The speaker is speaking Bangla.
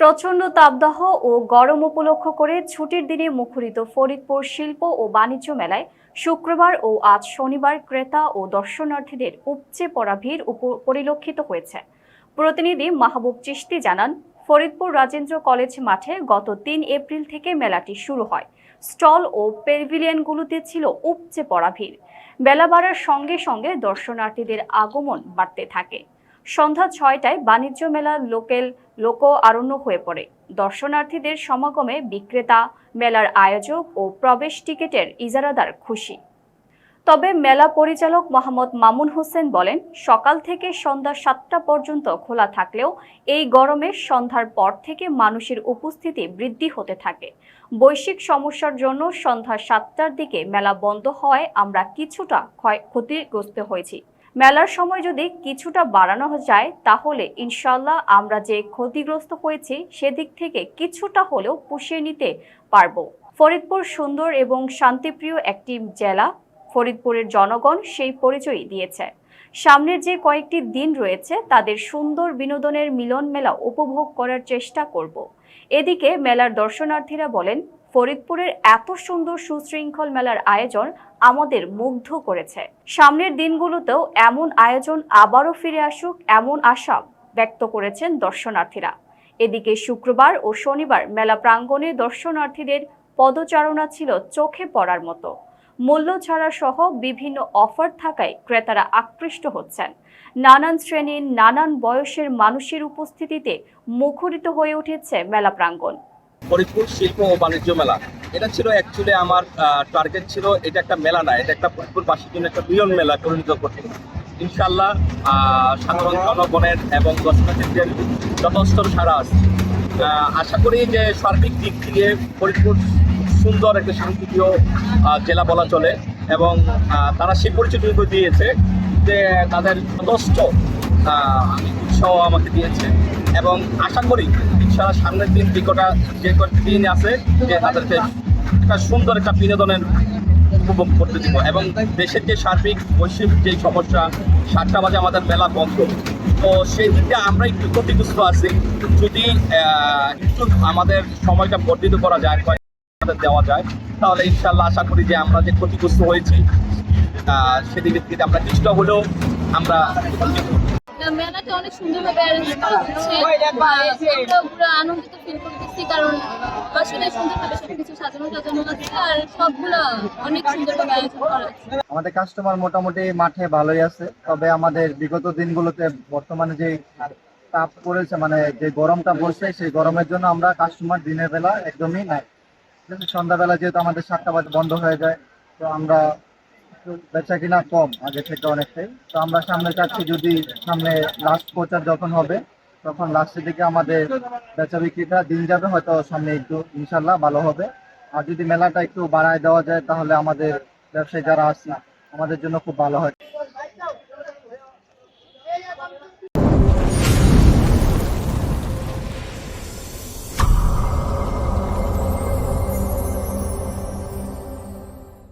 প্রচণ্ড তাপদাহ ও গরম উপলক্ষ করে ছুটির দিনে মুখরিত ফরিদপুর শিল্প ও বাণিজ্য মেলায় শুক্রবার ও আজ শনিবার ক্রেতা ও দর্শনার্থীদের উপচে পড়া ভিড় পরিলক্ষিত হয়েছে। প্রতিনিধি মাহবুব চিশতি জানান, ফরিদপুর রাজেন্দ্র কলেজ মাঠে গত ৩ এপ্রিল থেকে মেলাটি শুরু হয়। স্টল ও প্যাভিলিয়নগুলোতে ছিল উপচে পড়া ভিড়। বেলা বাড়ার সঙ্গে সঙ্গে দর্শনার্থীদের আগমন বাড়তে থাকে। সন্ধ্যা ৬টায় বাণিজ্য মেলা লোক আরণ্য হয়ে পড়ে। দর্শনার্থীদের সমাগমে বিক্রেতা, মেলার আয়োজক ও প্রবেশ টিকিটের ইজারাদার খুশি। তবে মেলা পরিচালক মোহাম্মদ মামুন হোসেন বলেন, সকাল থেকে সন্ধ্যা ৭টা পর্যন্ত খোলা থাকলেও এই গরমে সন্ধ্যার পর থেকে মানুষের উপস্থিতি বৃদ্ধি হতে থাকে। বৈশ্বিক সমস্যার জন্য সন্ধ্যা ৭টার দিকে মেলা বন্ধ হওয়ায় আমরা কিছুটা ক্ষতিগ্রস্ত হয়েছি। মেলার সময় যদি কিছুটা বাড়ানো যায় তাহলে ইনশাআল্লাহ আমরা যে ক্ষতিগ্রস্ত হয়েছি সেদিক থেকে কিছুটা হলেও পুষিয়ে নিতে পারব। ফরিদপুর সুন্দর এবং শান্তিপ্রিয় একটি জেলা। ফরিদপুরের জনগণ সেই পরিচয় দিয়েছে। সামনের যে কয়েকটি দিন রয়েছে তাদের সুন্দর বিনোদনের মিলন মেলা উপভোগ করার চেষ্টা করব। এদিকে মেলার দর্শনার্থীরা বলেন, ফরিদপুরের এত সুন্দর সুশৃঙ্খল মেলার আয়োজন আমাদের মুগ্ধ করেছে। সামনের দিনগুলোতেও এমন আয়োজন আবারও ফিরে আসুক এমন আশা ব্যক্ত করেছেন দর্শনার্থীরা। এদিকে শুক্রবার ও শনিবার মেলা প্রাঙ্গণে দর্শনার্থীদের পদচারণা ছিল চোখে পড়ার মতো। মূল্য ছাড়া সহ বিভিন্ন অফার থাকায় ক্রেতারা আকৃষ্ট হচ্ছেন। নানান শ্রেণীর নানান বয়সের মানুষের উপস্থিতিতে মুখরিত হয়ে উঠেছে মেলা প্রাঙ্গণ। ফরিদপুর শিল্প ও বাণিজ্য মেলা, এটা ছিল অ্যাকচুয়ালি আমার টার্গেট ছিল এটা একটা মেলা না, এটা একটা ফরিদপুরবাসীর জন্য একটা মিলন মেলা পরিণত করতে। ইনশাল্লাহ সাধারণ জনগণের এবং দর্শনার্থীদের যথেষ্ট সাড়া আছে। আশা করি যে সার্বিক দিক থেকে ফরিদপুর সুন্দর একটা শান্তিপ্রিয় জেলা বলা চলে এবং তারা সেই পরিচয়টুকু দিয়েছে যে তাদের যথেষ্ট উৎসাহ আমাকে দিয়েছে এবং আশা করি ইনশাআল্লাহ সামনের দিন যে দিন আছে যে তাদেরকে একটা সুন্দর একটা বিনোদনের উপভোগ করতে দিব এবং দেশের যে সার্বিক বৈশ্বিক যে সমস্যা ৭টা বাজে আমাদের মেলা বন্ধ, তো সেই দিকটা আমরা একটু ক্ষতিগ্রস্ত আছি। যদি একটু আমাদের সময়টা বর্ধিত করা যায়, দেওয়া যায়, তাহলে ইনশাআল্লাহ আশা করি যে আমরা যে ক্ষতিগ্রস্ত হয়েছি সেদিকে থেকে আমরা কিছুটা হলেও আমরা মেলাটা অনেক সুন্দরভাবে অ্যারেঞ্জ করা হচ্ছে। আমরা পুরো আনন্দিত ফিল করতেছি, কারণ আসলে সুন্দরভাবে সবকিছু সাজানো আছে আর সবগুলো অনেক সুন্দরভাবে আয়োজন করা আছে। আমাদের কাস্টমার মোটামুটি মাঠে ভালোই আছে, তবে আমাদের বিগত দিনগুলোতে বর্তমানে যে তাপ পড়েছে, মানে যে গরমটা পড়ছে, সেই গরমের জন্য আমরা কাস্টমার দিনের বেলা একদমই নাই। সন্ধ্যাবেলা যেহেতু আমাদের 7টা বাজে বন্ধ হয়ে যায়, তো আমরা বেচা কিনা কম আগে থেকে অনেকটাই। তো আমরা সামনে চাচ্ছি যদি সামনে লাস্ট প্রচার যখন হবে তখন লাস্টের দিকে আমাদের বেচা বিক্রিটা দিন যাবে, হয়তো সামনে একটু ইনশাল্লাহ ভালো হবে। আর যদি মেলাটা একটু বাড়ায় দেওয়া যায় তাহলে আমাদের ব্যবসায়ী যারা আছে আমাদের জন্য খুব ভালো হয়।